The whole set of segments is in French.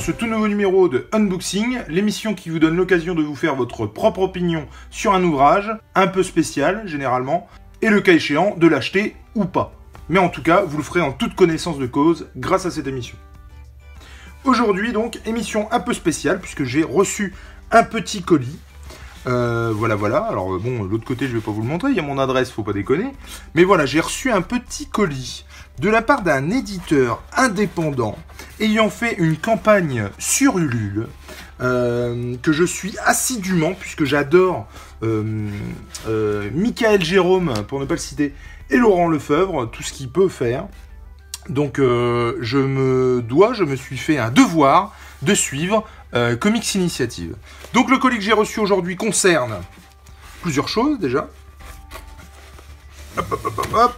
ce tout nouveau numéro de Unboxing, l'émission qui vous donne l'occasion de vous faire votre propre opinion sur un ouvrage, un peu spécial généralement, et le cas échéant de l'acheter ou pas. Mais en tout cas, vous le ferez en toute connaissance de cause grâce à cette émission. Aujourd'hui donc, émission un peu spéciale puisque j'ai reçu un petit colis. Voilà. Alors bon, l'autre côté, je vais pas vous le montrer, il y a mon adresse, faut pas déconner. Mais voilà, j'ai reçu un petit colis de la part d'un éditeur indépendant ayant fait une campagne sur Ulule que je suis assidûment puisque j'adore Michael Jérôme, pour ne pas le citer, et Laurent Lefebvre, tout ce qu'il peut faire. Donc je me suis fait un devoir de suivre Comics Initiative. Donc le colis que j'ai reçu aujourd'hui concerne plusieurs choses déjà. Hop.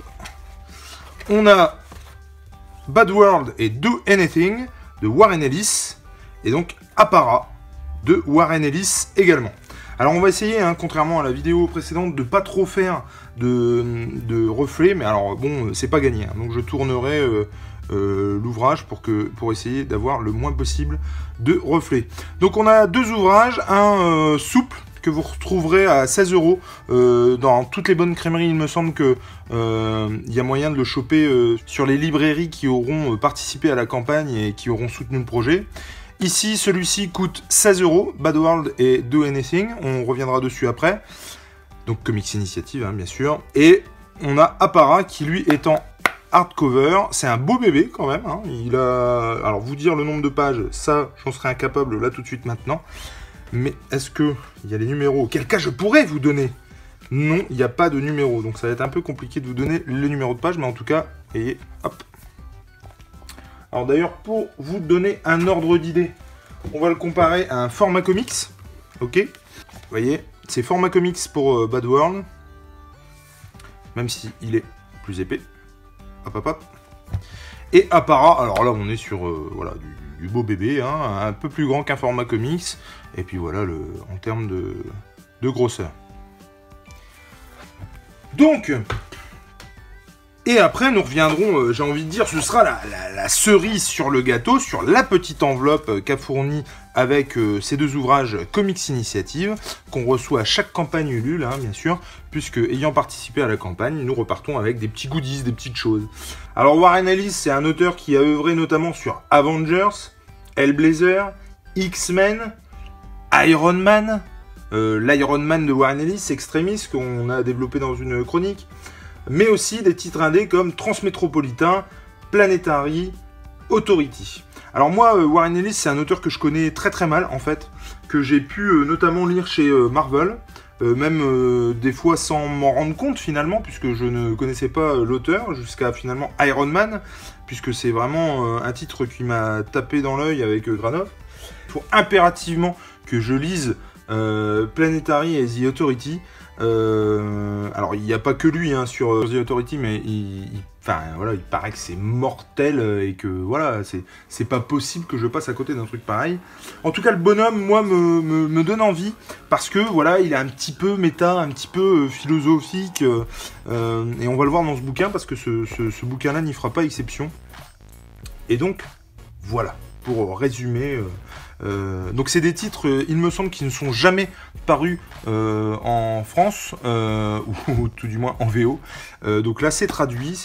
On a Bad World et Do Anything de Warren Ellis, et donc Apparat de Warren Ellis également. Alors on va essayer, contrairement à la vidéo précédente, de pas trop faire de reflets, mais alors bon, c'est pas gagné. Donc je tournerai l'ouvrage pour essayer d'avoir le moins possible de reflets. Donc on a deux ouvrages, un souple, que vous retrouverez à 16 € dans toutes les bonnes crèmeries. Il me semble que y a moyen de le choper sur les librairies qui auront participé à la campagne et qui auront soutenu le projet. Ici, celui-ci coûte 16 €, Bad World et Do Anything. On reviendra dessus après. Donc Comics Initiative, bien sûr. Et on a Apparat qui lui est en hardcover. C'est un beau bébé quand même. Il a... Alors vous dire le nombre de pages, ça j'en serais incapable là tout de suite maintenant. Mais est-ce qu'il y a les numéros? Auquel cas je pourrais vous donner? Non, il n'y a pas de numéro. Donc ça va être un peu compliqué de vous donner le numéro de page. Mais en tout cas, voyez, hop. Alors d'ailleurs, pour vous donner un ordre d'idée, on va le comparer à un format comics. Ok? Vous voyez, c'est format comics pour Bad World. Même s'il est plus épais. Hop. Et Apparat, alors là on est sur voilà, du beau bébé, un peu plus grand qu'un format comics. Et puis voilà, en termes de grosseur. Donc, et après nous reviendrons, j'ai envie de dire, ce sera la cerise sur le gâteau, sur la petite enveloppe qu'a fournie avec ces deux ouvrages Comics Initiative, qu'on reçoit à chaque campagne Ulule, bien sûr, puisque ayant participé à la campagne, nous repartons avec des petits goodies, des petites choses. Alors Warren Ellis, c'est un auteur qui a œuvré notamment sur Avengers, Hellblazer, X-Men, Iron Man, l'Iron Man de Warren Ellis, Extremis, qu'on a développé dans une chronique, mais aussi des titres indés comme Transmétropolitain, Planetary, Authority. Alors moi, Warren Ellis, c'est un auteur que je connais très très mal, en fait, que j'ai pu notamment lire chez Marvel, même des fois sans m'en rendre compte finalement, puisque je ne connaissais pas l'auteur, jusqu'à finalement Iron Man, puisque c'est vraiment un titre qui m'a tapé dans l'œil avec Granov. Il faut impérativement que je lise Planetary et The Authority. Alors il n'y a pas que lui sur The Authority, mais enfin voilà, il paraît que c'est mortel et que voilà, c'est pas possible que je passe à côté d'un truc pareil. En tout cas, le bonhomme, moi, me donne envie parce que voilà, il est un petit peu méta, un petit peu philosophique, et on va le voir dans ce bouquin parce que ce bouquin-là n'y fera pas exception. Et donc voilà, pour résumer. Donc c'est des titres, il me semble, qui ne sont jamais parus en France, ou tout du moins en VO. Donc là c'est traduit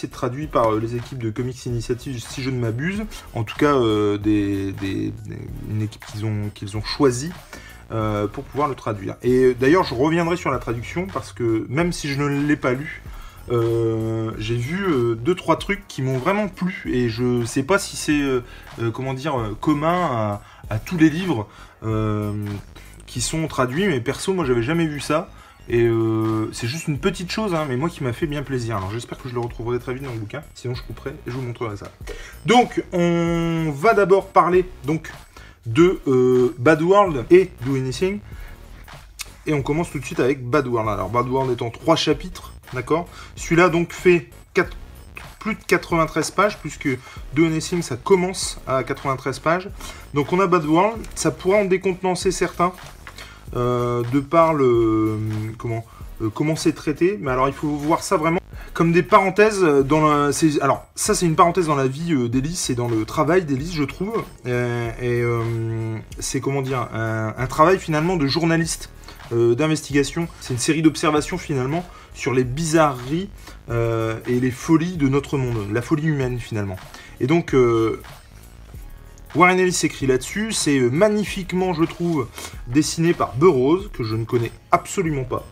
par les équipes de Comics Initiative, si je ne m'abuse. En tout cas, une équipe qu'ils ont choisie pour pouvoir le traduire. Et d'ailleurs je reviendrai sur la traduction, parce que même si je ne l'ai pas lu, j'ai vu 2-3 trucs qui m'ont vraiment plu, et je sais pas si c'est comment dire, commun à tous les livres qui sont traduits, mais perso moi j'avais jamais vu ça, et c'est juste une petite chose, mais moi qui m'a fait bien plaisir. Alors j'espère que je le retrouverai très vite dans le bouquin, sinon je couperai et je vous montrerai ça. Donc on va d'abord parler donc de Bad World et Do Anything, et on commence tout de suite avec Bad World. Alors Bad World est en 3 chapitres, d'accord. Celui-là donc fait plus de 93 pages, puisque Do Anything ça commence à 93 pages. Donc on a Bad World, ça pourra en décontenancer certains, de par comment c'est traité, mais alors il faut voir ça vraiment comme des parenthèses dans la... Alors, ça, c'est une parenthèse dans la vie d'Ellis et dans le travail d'Ellis, je trouve. C'est, comment dire, un travail, finalement, de journaliste, d'investigation. C'est une série d'observations, finalement, sur les bizarreries et les folies de notre monde. La folie humaine, finalement. Et donc... Warren Ellis écrit là-dessus, c'est magnifiquement, je trouve, dessiné par Burroughs, que je ne connais absolument pas.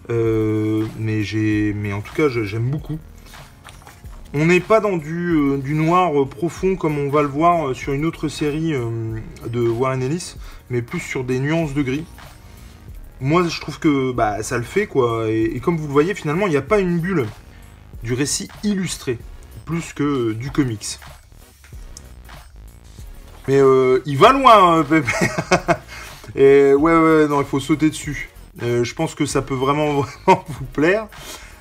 Mais en tout cas, j'aime beaucoup. On n'est pas dans du noir profond comme on va le voir sur une autre série de Warren Ellis, mais plus sur des nuances de gris. Moi, je trouve que bah, ça le fait, quoi. Et comme vous le voyez, finalement, il n'y a pas une bulle du récit illustré, plus que du comics. Mais il va loin, Pépé. Et ouais, non, il faut sauter dessus. Je pense que ça peut vraiment vous plaire.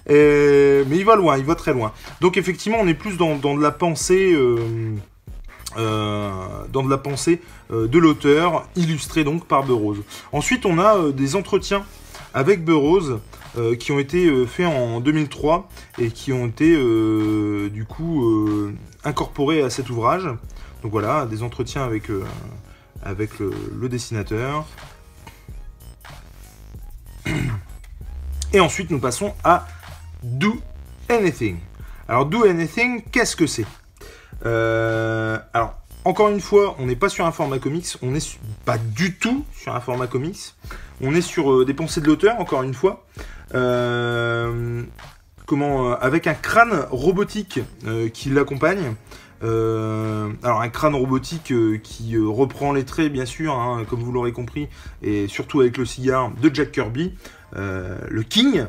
Mais il va loin, il va très loin. Donc effectivement, on est plus dans de la pensée, de l'auteur, illustré donc par Burroughs. Ensuite, on a des entretiens avec Burroughs qui ont été faits en 2003 et qui ont été du coup incorporés à cet ouvrage. Donc voilà, des entretiens avec le dessinateur. Et ensuite, nous passons à Do Anything. Alors, Do Anything, qu'est-ce que c'est? Alors, encore une fois, on n'est pas sur un format comics. On n'est pas du tout sur un format comics. On est sur des pensées de l'auteur, encore une fois. Avec un crâne robotique qui l'accompagne. Alors un crâne robotique qui reprend les traits bien sûr, hein, comme vous l'aurez compris, et surtout avec le cigare de Jack Kirby, le King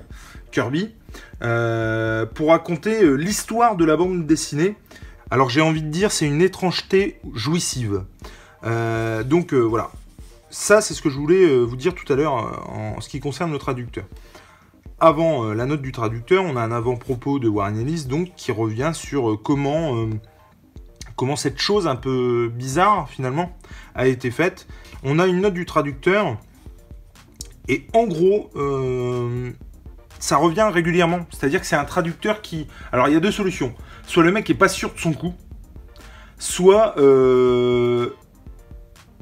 Kirby, pour raconter l'histoire de la bande dessinée. Alors j'ai envie de dire c'est une étrangeté jouissive. Voilà, ça c'est ce que je voulais vous dire tout à l'heure en ce qui concerne le traducteur. Avant la note du traducteur, on a un avant-propos de Warren Ellis donc qui revient sur comment cette chose un peu bizarre, finalement, a été faite. On a une note du traducteur, et en gros, ça revient régulièrement. C'est-à-dire que c'est un traducteur qui... Alors, il y a deux solutions. Soit le mec est pas sûr de son coup, soit...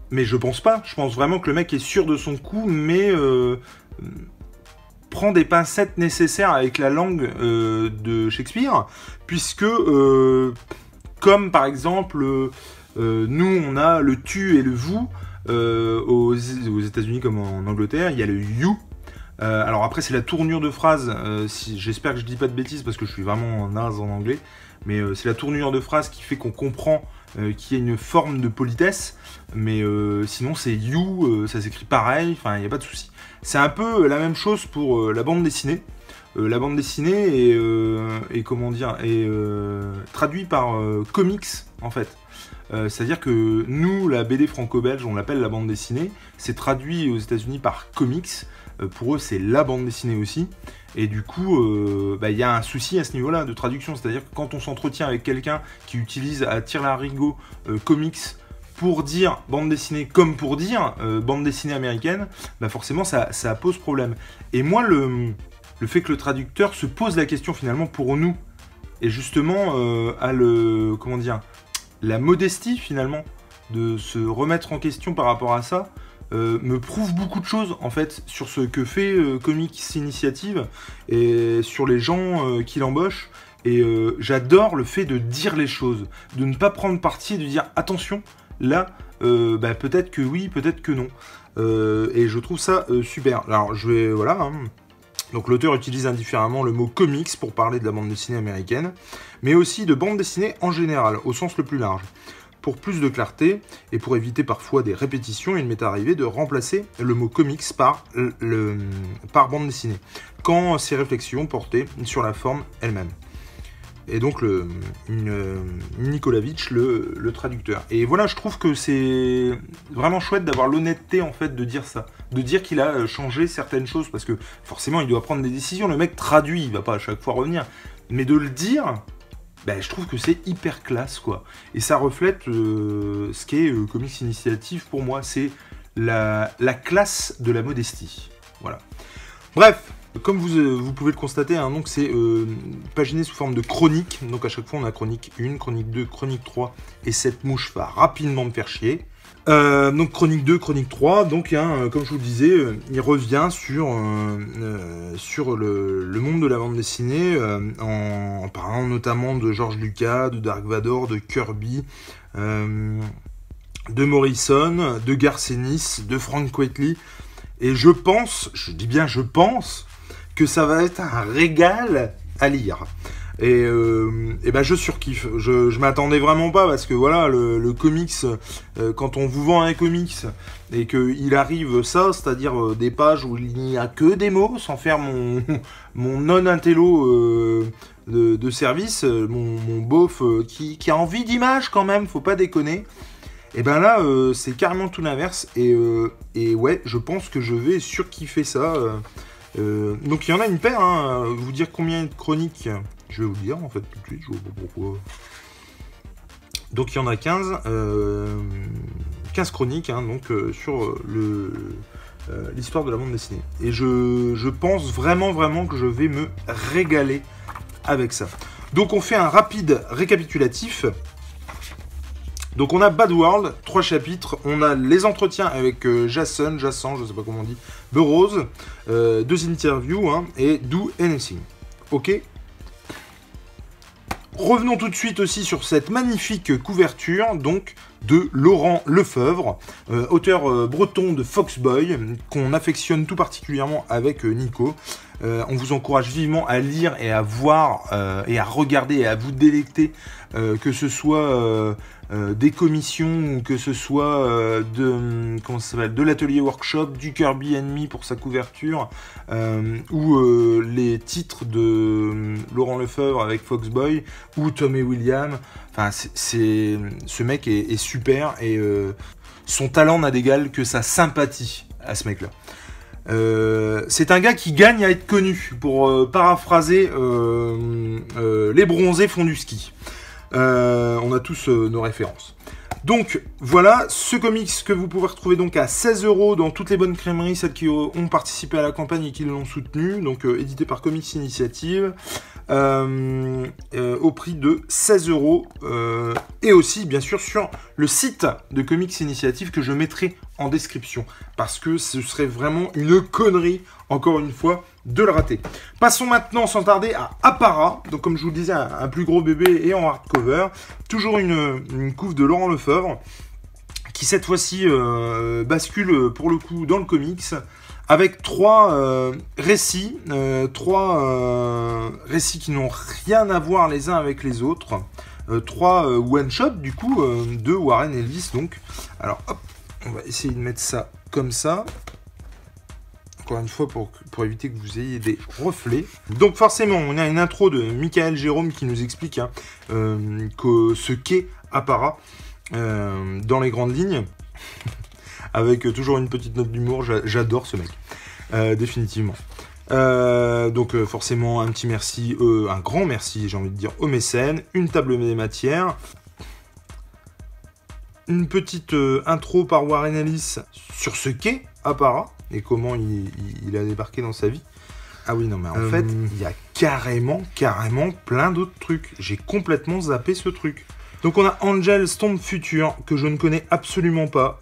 Mais je pense pas. Je pense vraiment que le mec est sûr de son coup, mais... prend des pincettes nécessaires avec la langue de Shakespeare, puisque... Comme par exemple, nous on a le tu et le vous, aux États-Unis comme en Angleterre, il y a le you. Alors après c'est la tournure de phrase, j'espère que je dis pas de bêtises parce que je suis vraiment naze en anglais, mais c'est la tournure de phrase qui fait qu'on comprend qu'il y a une forme de politesse, mais sinon c'est you, ça s'écrit pareil, enfin il n'y a pas de souci. C'est un peu la même chose pour la bande dessinée. La bande dessinée est comment dire, traduit par comics en fait. C'est-à-dire que nous, la BD franco-belge, on l'appelle la bande dessinée. C'est traduit aux États-Unis par comics. Pour eux, c'est la bande dessinée aussi. Et du coup, y a un souci à ce niveau-là de traduction. C'est-à-dire que quand on s'entretient avec quelqu'un qui utilise à tire-larigot comics pour dire bande dessinée comme pour dire bande dessinée américaine, forcément, ça pose problème. Et moi, le fait que le traducteur se pose la question finalement pour nous, et justement la modestie finalement de se remettre en question par rapport à ça, me prouve beaucoup de choses en fait sur ce que fait Comics Initiative et sur les gens qui l'embauchent. Et j'adore le fait de dire les choses, de ne pas prendre parti et de dire attention, là peut-être que oui, peut-être que non. Et je trouve ça super. Alors je vais, voilà, hein. Donc l'auteur utilise indifféremment le mot comics pour parler de la bande dessinée américaine, mais aussi de bande dessinée en général, au sens le plus large. Pour plus de clarté, et pour éviter parfois des répétitions, il m'est arrivé de remplacer le mot comics par bande dessinée, quand ces réflexions portaient sur la forme elle-même. Et donc Nikolavitch, le traducteur. Et voilà, je trouve que c'est vraiment chouette d'avoir l'honnêteté en fait de dire ça, de dire qu'il a changé certaines choses, parce que forcément il doit prendre des décisions, le mec traduit, il va pas à chaque fois revenir, mais de le dire, je trouve que c'est hyper classe quoi. Et ça reflète ce qu'est Comics Initiative pour moi, c'est la classe de la modestie. Voilà. Bref, Comme vous pouvez le constater, hein, donc c'est paginé sous forme de chronique. Donc à chaque fois on a chronique 1, chronique 2, chronique 3, et cette mouche va rapidement me faire chier. Donc chronique 2, chronique 3, donc hein, comme je vous le disais, il revient sur le monde de la bande dessinée, en parlant notamment de George Lucas, de Dark Vador, de Kirby, de Morrison, de Garth Ennis, de Frank Quitely, et je dis bien je pense, que ça va être un régal à lire. Et ben je surkiffe. Je m'attendais vraiment pas parce que voilà, le comics, quand on vous vend un comics et qu'il arrive ça, c'est-à-dire des pages où il n'y a que des mots, sans faire mon non-intello de service, mon beauf qui a envie d'image quand même, faut pas déconner. Et ben là, c'est carrément tout l'inverse. Et ouais, je pense que je vais surkiffer ça. Donc il y en a une paire, hein. Vous dire combien de chroniques, je vais vous dire en fait tout de suite, je vois pas pourquoi. Donc il y en a 15, 15 chroniques, hein, donc sur l'histoire de la bande dessinée. Et je pense vraiment que je vais me régaler avec ça. Donc on fait un rapide récapitulatif. Donc on a Bad World, 3 chapitres, on a les entretiens avec Jason, je sais pas comment on dit, Burroughs, 2 interviews, hein, et Do Anything. Ok. Revenons tout de suite aussi sur cette magnifique couverture, donc, de Laurent Lefebvre, auteur breton de Foxboy, qu'on affectionne tout particulièrement avec Nico. On vous encourage vivement à lire et à voir, et à regarder et à vous délecter, que ce soit des commissions ou que ce soit de l'atelier workshop, du Kirby Enemy pour sa couverture, ou les titres de Laurent Lefebvre avec Foxboy ou Tom et William. Enfin, ce mec est super, et son talent n'a d'égal que sa sympathie à ce mec-là. C'est un gars qui gagne à être connu, pour paraphraser les bronzés font du ski. On a tous nos références. Donc voilà, ce comics que vous pouvez retrouver donc à 16 € dans toutes les bonnes crèmeries, celles qui ont participé à la campagne et qui l'ont soutenu, donc édité par Comics Initiative, au prix de 16 €, et aussi bien sûr sur le site de Comics Initiative que je mettrai en description, parce que ce serait vraiment une connerie, encore une fois, de le rater. Passons maintenant sans tarder à Apparat, donc comme je vous le disais, un plus gros bébé et en hardcover, toujours une couve de Laurent Lefebvre, qui cette fois-ci bascule pour le coup dans le comics, avec 3 récits, 3 récits qui n'ont rien à voir les uns avec les autres, 3 one-shot du coup de Warren Ellis. Donc, alors hop, on va essayer de mettre ça comme ça. Encore une fois pour éviter que vous ayez des reflets. Donc forcément, on a une intro de Michael Jérôme qui nous explique ce qu'est Apparat dans les grandes lignes, avec toujours une petite note d'humour. J'adore ce mec, définitivement. Donc forcément un petit merci, un grand merci, j'ai envie de dire, aux mécènes, une table des matières, une petite intro par Warren Ellis sur ce qu'est Apparat et comment il a débarqué dans sa vie. Ah oui, non, mais en fait, il y a carrément plein d'autres trucs. J'ai complètement zappé ce truc. Donc on a Angel Stomp Future, que je ne connais absolument pas,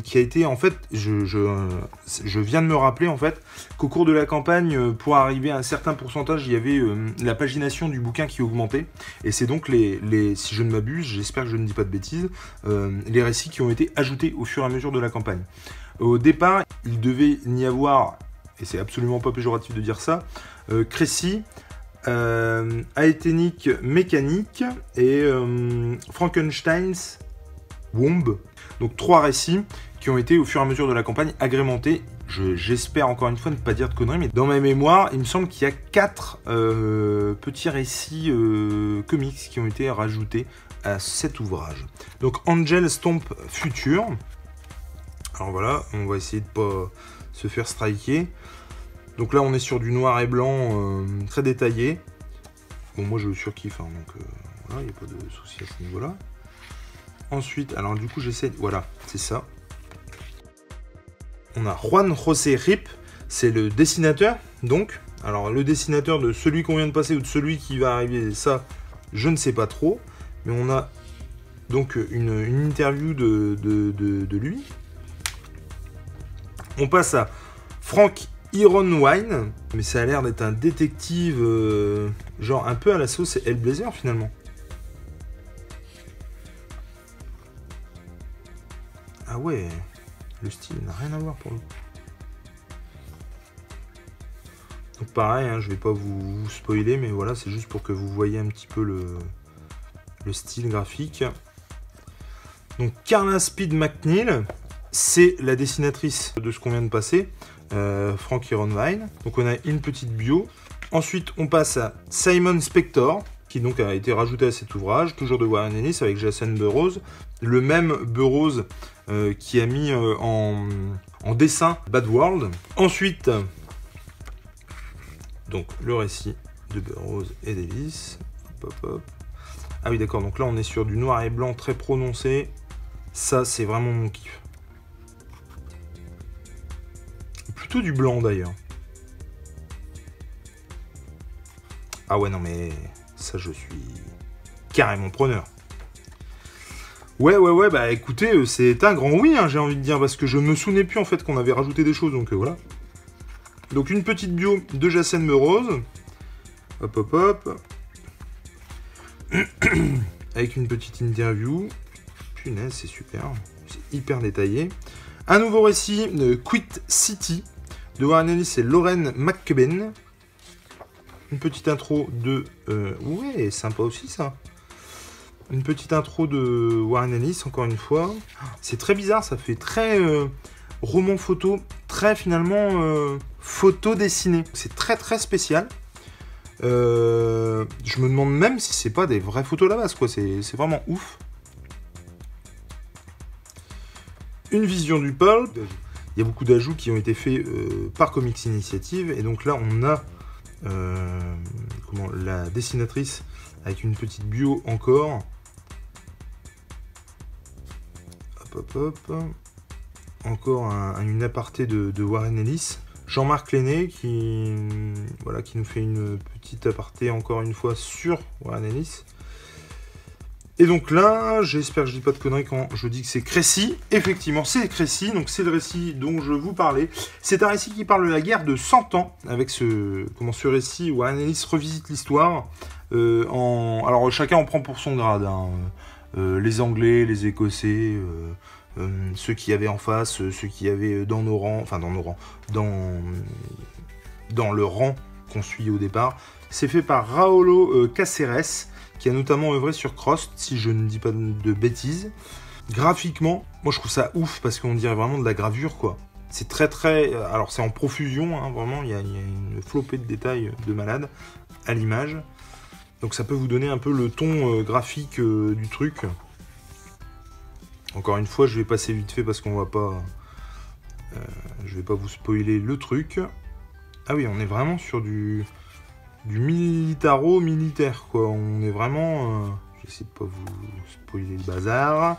qui a été, en fait, je viens de me rappeler, en fait, qu'au cours de la campagne, pour arriver à un certain pourcentage, il y avait la pagination du bouquin qui augmentait, et c'est donc si je ne m'abuse, j'espère que je ne dis pas de bêtises, les récits qui ont été ajoutés au fur et à mesure de la campagne. Au départ, il devait n'y avoir, et c'est absolument pas péjoratif de dire ça, Crécy, Aethénique Mécanique et Frankenstein's Womb. Donc 3 récits qui ont été au fur et à mesure de la campagne agrémentés. J'espère encore une fois ne pas dire de conneries, mais dans ma mémoire, il me semble qu'il y a 4 petits récits comics qui ont été rajoutés à cet ouvrage. Donc Angel Stomp Future. Alors voilà, on va essayer de pas se faire striker. Donc là, on est sur du noir et blanc très détaillé. Bon, moi, je surkiffe, hein, donc voilà, il n'y a pas de souci à ce niveau-là. Ensuite, alors du coup, j'essaie... Voilà, c'est ça. On a Juan José Rip, c'est le dessinateur, donc. Alors, le dessinateur de celui qu'on vient de passer ou de celui qui va arriver, ça, je ne sais pas trop. Mais on a donc une interview de lui. On passe à Frank Ironwine, mais ça a l'air d'être un détective, genre un peu à la sauce Hellblazer finalement. Ah ouais, le style n'a rien à voir pour le coup. Donc pareil, hein, je vais pas vous spoiler, mais voilà, c'est juste pour que vous voyez un petit peu le style graphique. Donc Carla Speed McNeil, c'est la dessinatrice de ce qu'on vient de passer, Frank Ironwine. Donc on a une petite bio. Ensuite on passe à Simon Spector, qui donc a été rajouté à cet ouvrage, toujours de Warren Ellis avec Jason Burroughs. Le même Burroughs qui a mis en dessin Bad World. Ensuite, donc le récit de Burroughs et d'Ellis. Hop, hop, hop. Ah oui d'accord, donc là on est sur du noir et blanc très prononcé. Ça c'est vraiment mon kiff. Plutôt du blanc d'ailleurs. Ah ouais non mais ça je suis carrément preneur. Ouais, bah écoutez, c'est un grand oui, hein, j'ai envie de dire, parce que je me souvenais plus en fait qu'on avait rajouté des choses, donc voilà. Donc une petite bio de Jason Burroughs. Hop, hop, hop. Avec une petite interview. Punaise, c'est super. C'est hyper détaillé. Un nouveau récit de Quit City de Warren Ellis et Lauren McKibben. Une petite intro de... ouais, sympa aussi ça. Une petite intro de Warren Ellis, encore une fois. C'est très bizarre, ça fait très roman photo, très finalement photo dessinée. C'est très très spécial. Je me demande même si c'est pas des vraies photos à la base, quoi. C'est vraiment ouf. Une vision du pulp. Il y a beaucoup d'ajouts qui ont été faits par Comics Initiative. Et donc là, on a la dessinatrice avec une petite bio encore. Hop, hop, hop. Encore une aparté de Warren Ellis. Jean-Marc Lenné qui nous fait une petite aparté encore une fois sur Warren Ellis. Et donc là, j'espère que je dis pas de conneries quand je dis que c'est Crécy. Effectivement, c'est Crécy, donc c'est le récit dont je vous parlais. C'est un récit qui parle de la guerre de 100 ans, avec ce récit, Warren Ellis revisite l'histoire. Alors chacun en prend pour son grade, hein. Les Anglais, les Écossais, ceux qui avaient en face, ceux qui avaient dans nos rangs, enfin dans nos rangs, dans le rang qu'on suit au départ. C'est fait par Raolo Caceres, qui a notamment œuvré sur Crossed, si je ne dis pas de bêtises. Graphiquement, moi je trouve ça ouf, parce qu'on dirait vraiment de la gravure, quoi. C'est très très... Alors c'est en profusion, hein, vraiment, il y a une flopée de détails de malade à l'image. Donc ça peut vous donner un peu le ton graphique du truc. Encore une fois, je vais passer vite fait parce qu'on va pas... je vais pas vous spoiler le truc. Ah oui, on est vraiment sur du militaro-militaire, quoi. On est vraiment... je sais pas vous spoiler le bazar.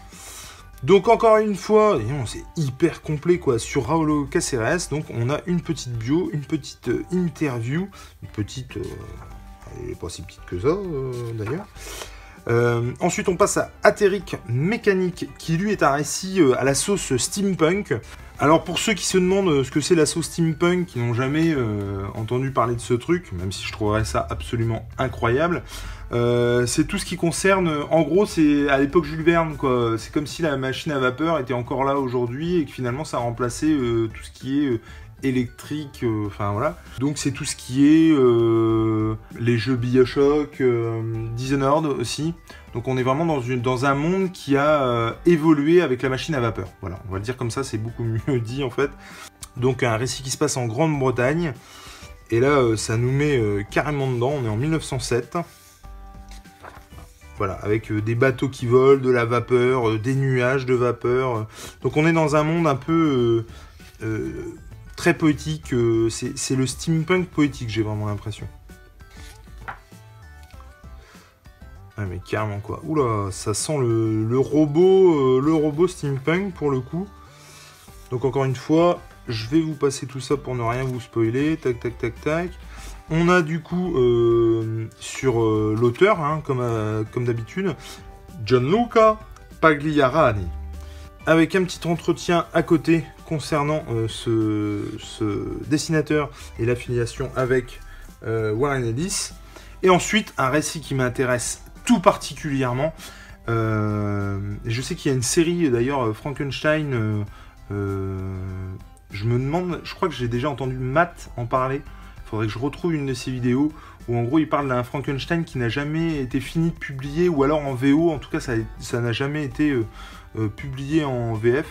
Donc encore une fois, c'est hyper complet, quoi, sur Raolo Caceres. Donc on a une petite bio, une petite interview, une petite... elle n'est pas si petite que ça, d'ailleurs. Ensuite, on passe à Atérique Mécanique, qui lui est un récit à la sauce steampunk. Alors, pour ceux qui se demandent ce que c'est la sauce steampunk, qui n'ont jamais entendu parler de ce truc, même si je trouverais ça absolument incroyable, c'est tout ce qui concerne... En gros, c'est à l'époque Jules Verne, quoi. C'est comme si la machine à vapeur était encore là aujourd'hui et que finalement, ça a remplacé tout ce qui est... électrique, enfin voilà. Donc c'est tout ce qui est les jeux BioShock, Dishonored aussi. Donc on est vraiment dans un monde qui a évolué avec la machine à vapeur. Voilà, on va le dire comme ça, c'est beaucoup mieux dit en fait. Donc un récit qui se passe en Grande-Bretagne. Et là, ça nous met carrément dedans. On est en 1907. Voilà, avec des bateaux qui volent, de la vapeur, des nuages de vapeur. Donc on est dans un monde un peu... très poétique, c'est le steampunk poétique, j'ai vraiment l'impression. Ah mais carrément quoi. Oula, ça sent le robot steampunk pour le coup. Donc encore une fois, je vais vous passer tout ça pour ne rien vous spoiler. Tac, tac, tac, tac. On a du coup, sur l'auteur, hein, comme d'habitude, Gianluca Pagliarani. Avec un petit entretien à côté concernant ce dessinateur et l'affiliation avec Warren Ellis. Et ensuite, un récit qui m'intéresse tout particulièrement. Je sais qu'il y a une série, d'ailleurs, Frankenstein. Je me demande, je crois que j'ai déjà entendu Matt en parler. Il faudrait que je retrouve une de ses vidéos où en gros il parle d'un Frankenstein qui n'a jamais été fini de publier, ou alors en VO, en tout cas ça n'a jamais été publié en VF.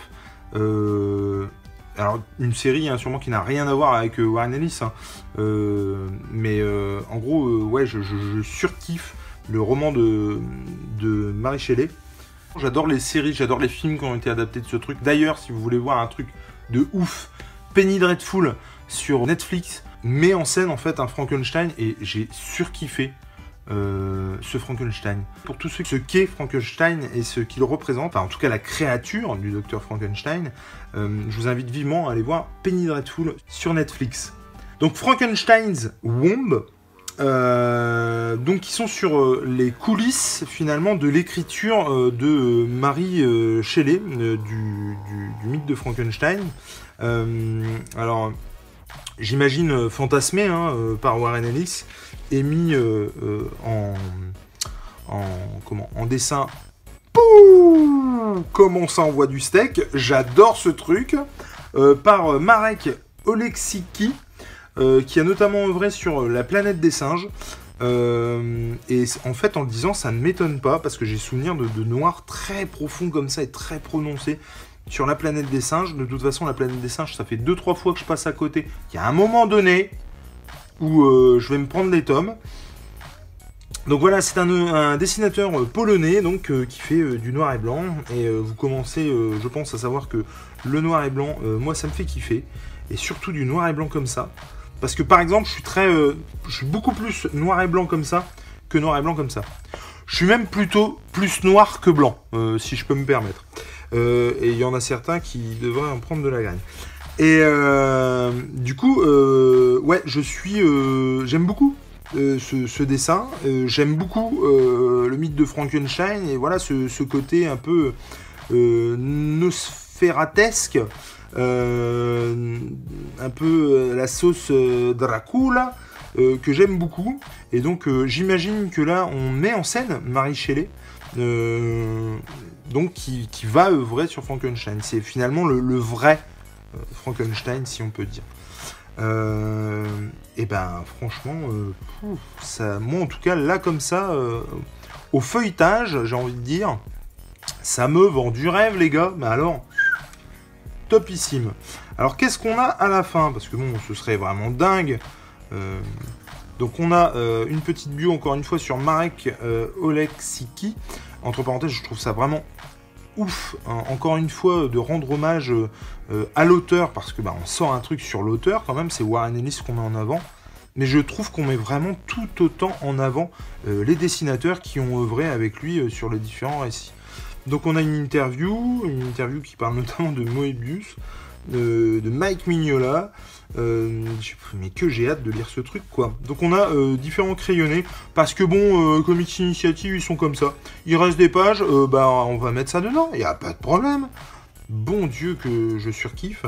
Alors une série hein, sûrement qui n'a rien à voir avec Warren Ellis, hein. Mais en gros ouais je surkiffe le roman de Mary Shelley. J'adore les séries, j'adore les films qui ont été adaptés de ce truc. D'ailleurs si vous voulez voir un truc de ouf, Penny Dreadful sur Netflix met en scène en fait un Frankenstein et j'ai surkiffé ce Frankenstein. Pour tous ceux ce qu'est Frankenstein et ce qu'il représente, enfin en tout cas la créature du docteur Frankenstein, je vous invite vivement à aller voir Penny Dreadful sur Netflix. Donc Frankenstein's Womb, donc ils sont sur les coulisses finalement de l'écriture de Mary Shelley, du mythe de Frankenstein. Alors j'imagine fantasmé hein, par Warren Ellis et mis en dessin. Pouh, comment ça envoie du steak, j'adore ce truc, par Marek Oleksicki, qui a notamment œuvré sur La planète des singes. Et en fait, en le disant, ça ne m'étonne pas, parce que j'ai souvenir de noir très profond comme ça et très prononcé sur La planète des singes. De toute façon, La planète des singes, ça fait 2-3 fois que je passe à côté. Il y a un moment donné où je vais me prendre les tomes. Donc voilà, c'est un dessinateur polonais donc, qui fait du noir et blanc. Et vous commencez, je pense, à savoir que le noir et blanc, moi, ça me fait kiffer. Et surtout du noir et blanc comme ça. Parce que par exemple, je suis beaucoup plus noir et blanc comme ça que noir et blanc comme ça. Je suis même plutôt plus noir que blanc, si je peux me permettre. Et il y en a certains qui devraient en prendre de la graine. Et du coup, ouais, j'aime beaucoup ce dessin. J'aime beaucoup le mythe de Frankenstein. Et voilà, ce côté un peu nosferatesque. Un peu la sauce Dracula que j'aime beaucoup, et donc j'imagine que là on met en scène Mary Shelley donc qui va œuvrer sur Frankenstein. C'est finalement le vrai Frankenstein, si on peut dire. Et ben franchement ça, moi en tout cas là comme ça au feuilletage, j'ai envie de dire, ça me vend du rêve les gars, mais alors topissime. Alors qu'est-ce qu'on a à la fin? Parce que bon, ce serait vraiment dingue. Donc on a une petite bio encore une fois sur Marek Oleksicki. Entre parenthèses, je trouve ça vraiment ouf, hein, encore une fois, de rendre hommage à l'auteur, parce que bah, on sort un truc sur l'auteur quand même, c'est Warren Ellis qu'on met en avant. Mais je trouve qu'on met vraiment tout autant en avant les dessinateurs qui ont œuvré avec lui sur les différents récits. Donc on a une interview qui parle notamment de Moebius, de Mike Mignola, mais que j'ai hâte de lire ce truc quoi. Donc on a différents crayonnés, parce que bon, Comics Initiative ils sont comme ça, il reste des pages, bah on va mettre ça dedans, il n'y a pas de problème. Bon Dieu que je surkiffe.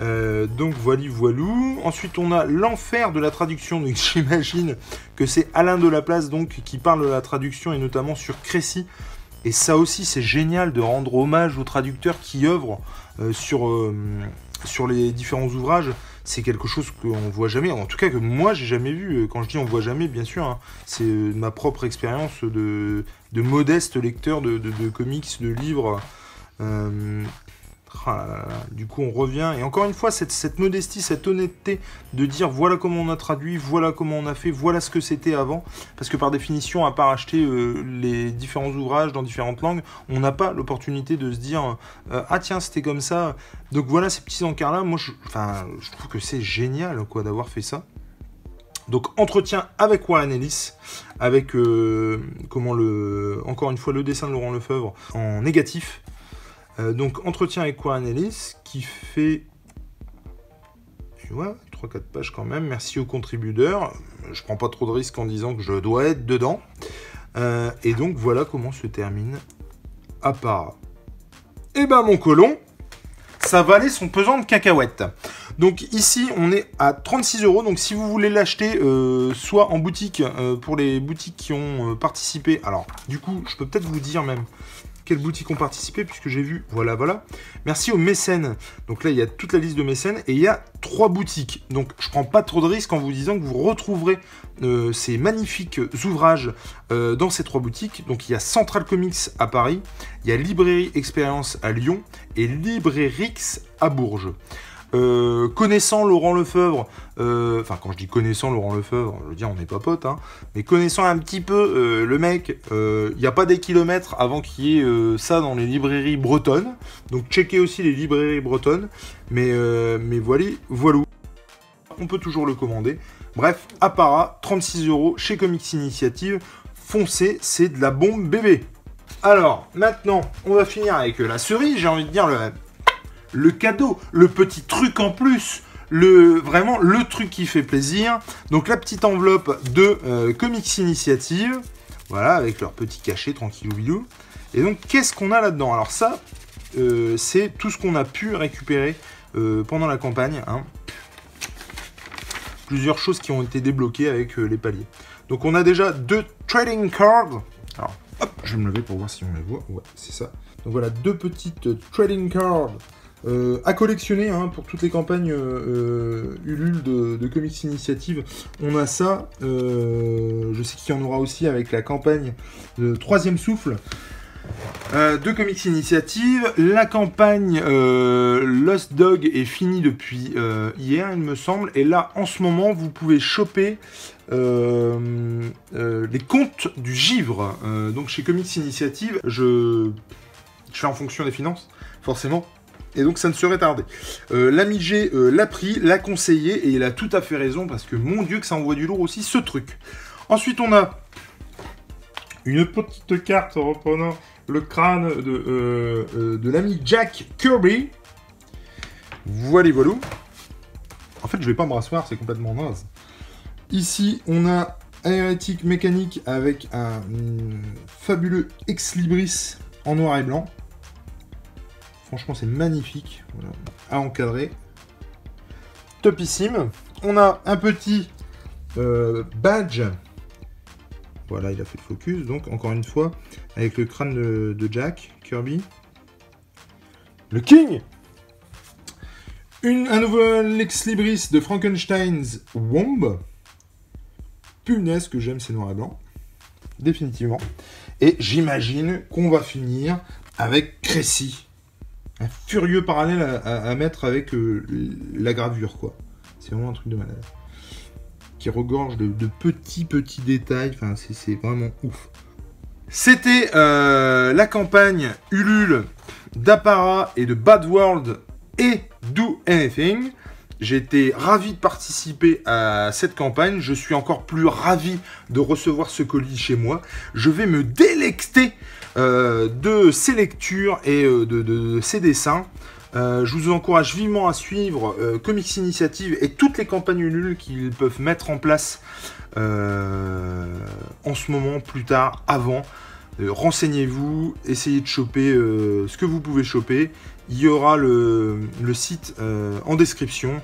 Donc voilou. Ensuite on a l'enfer de la traduction, donc j'imagine que c'est Alain Delaplace donc qui parle de la traduction et notamment sur Crécy. Et ça aussi, c'est génial de rendre hommage aux traducteurs qui œuvrent sur les différents ouvrages. C'est quelque chose qu'on voit jamais, en tout cas que moi j'ai jamais vu. Quand je dis on voit jamais, bien sûr, hein, c'est ma propre expérience de modeste lecteur de comics, de livres. Du coup on revient, et encore une fois cette modestie, cette honnêteté de dire voilà comment on a traduit, voilà comment on a fait, voilà ce que c'était avant, parce que par définition, à part acheter les différents ouvrages dans différentes langues, on n'a pas l'opportunité de se dire ah tiens c'était comme ça. Donc voilà ces petits encarts là, moi je trouve que c'est génial quoi d'avoir fait ça. Donc entretien avec Warren Ellis, avec encore une fois le dessin de Laurent Lefebvre en négatif. Donc entretien avec Warren Ellis qui fait ouais, 3-4 pages quand même. Merci aux contributeurs. Je prends pas trop de risques en disant que je dois être dedans. Et donc, voilà comment se termine Apparat. Et ben, mon colon, ça valait son pesant de cacahuètes. Donc ici, on est à 36 €. Donc si vous voulez l'acheter, soit en boutique, pour les boutiques qui ont participé. Alors, du coup, je peux peut-être vous dire même quelles boutiques ont participé, puisque j'ai vu, voilà. Merci aux mécènes. Donc là, il y a toute la liste de mécènes, et il y a 3 boutiques. Donc, je prends pas trop de risques en vous disant que vous retrouverez ces magnifiques ouvrages dans ces 3 boutiques. Donc, il y a Central Comics à Paris, il y a Librairie Expérience à Lyon, et Librairix à Bourges. Connaissant Laurent Lefebvre, enfin quand je dis connaissant Laurent Lefebvre, je veux dire on n'est pas potes, hein, mais connaissant un petit peu le mec, il n'y a pas des kilomètres avant qu'il y ait ça dans les librairies bretonnes, donc checkez aussi les librairies bretonnes, mais voilà, on peut toujours le commander. Bref, Apparat, 36 € chez Comics Initiative, foncez, c'est de la bombe bébé. Alors, maintenant, on va finir avec la cerise, j'ai envie de dire le cadeau, le petit truc en plus, vraiment le truc qui fait plaisir. Donc la petite enveloppe de Comics Initiative, voilà, avec leur petit cachet tranquillou bilou. Et donc qu'est-ce qu'on a là-dedans? Alors ça, c'est tout ce qu'on a pu récupérer pendant la campagne, hein. Plusieurs choses qui ont été débloquées avec les paliers. Donc on a déjà 2 trading cards. Alors hop, je vais me lever pour voir si on les voit. Ouais, c'est ça. Donc voilà, 2 petites trading cards à collectionner, hein, pour toutes les campagnes Ulule de Comics Initiative. On a ça, je sais qu'il y en aura aussi avec la campagne de Troisième Souffle de Comics Initiative. La campagne Lost Dog est finie depuis hier, il me semble, et là en ce moment vous pouvez choper les contes du givre, donc chez Comics Initiative. Je fais en fonction des finances, forcément. Et donc ça ne serait tardé. L'ami G l'a pris, l'a conseillé, et il a tout à fait raison, parce que mon Dieu que ça envoie du lourd aussi, ce truc. Ensuite on a une petite carte reprenant le crâne de l'ami Jack Kirby. Voilà. En fait je vais pas me rasseoir, c'est complètement naze. Ici on a Aérétique Mécanique avec un fabuleux Ex Libris en noir et blanc. Franchement, c'est magnifique, voilà, à encadrer. Topissime. On a un petit badge. Voilà, il a fait le focus. Donc, encore une fois, avec le crâne de Jack Kirby. Le King. Un nouvel Ex Libris de Frankenstein's Womb. Punaise que j'aime ces noirs et blancs. Définitivement. Et j'imagine qu'on va finir avec Crécy. Un furieux parallèle à mettre avec la gravure, quoi. C'est vraiment un truc de malade. Qui regorge de petits détails. Enfin, c'est vraiment ouf. C'était la campagne Ulule d'Apparat et de Bad World et Do Anything. J'ai été ravi de participer à cette campagne. Je suis encore plus ravi de recevoir ce colis chez moi. Je vais me délecter de ces lectures et de ces dessins. Je vous encourage vivement à suivre Comics Initiative et toutes les campagnes Ulule qu'ils peuvent mettre en place en ce moment, plus tard, avant. Renseignez-vous, essayez de choper ce que vous pouvez choper. Il y aura le site en description.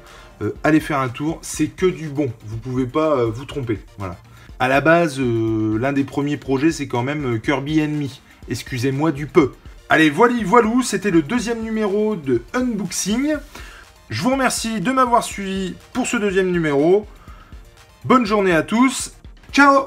Allez faire un tour, c'est que du bon. Vous pouvez pas vous tromper. Voilà. À la base, l'un des premiers projets, c'est quand même Kirby Enemy. Excusez-moi du peu. Allez, voilou, c'était le 2e numéro de Unboxing. Je vous remercie de m'avoir suivi pour ce 2e numéro. Bonne journée à tous. Ciao!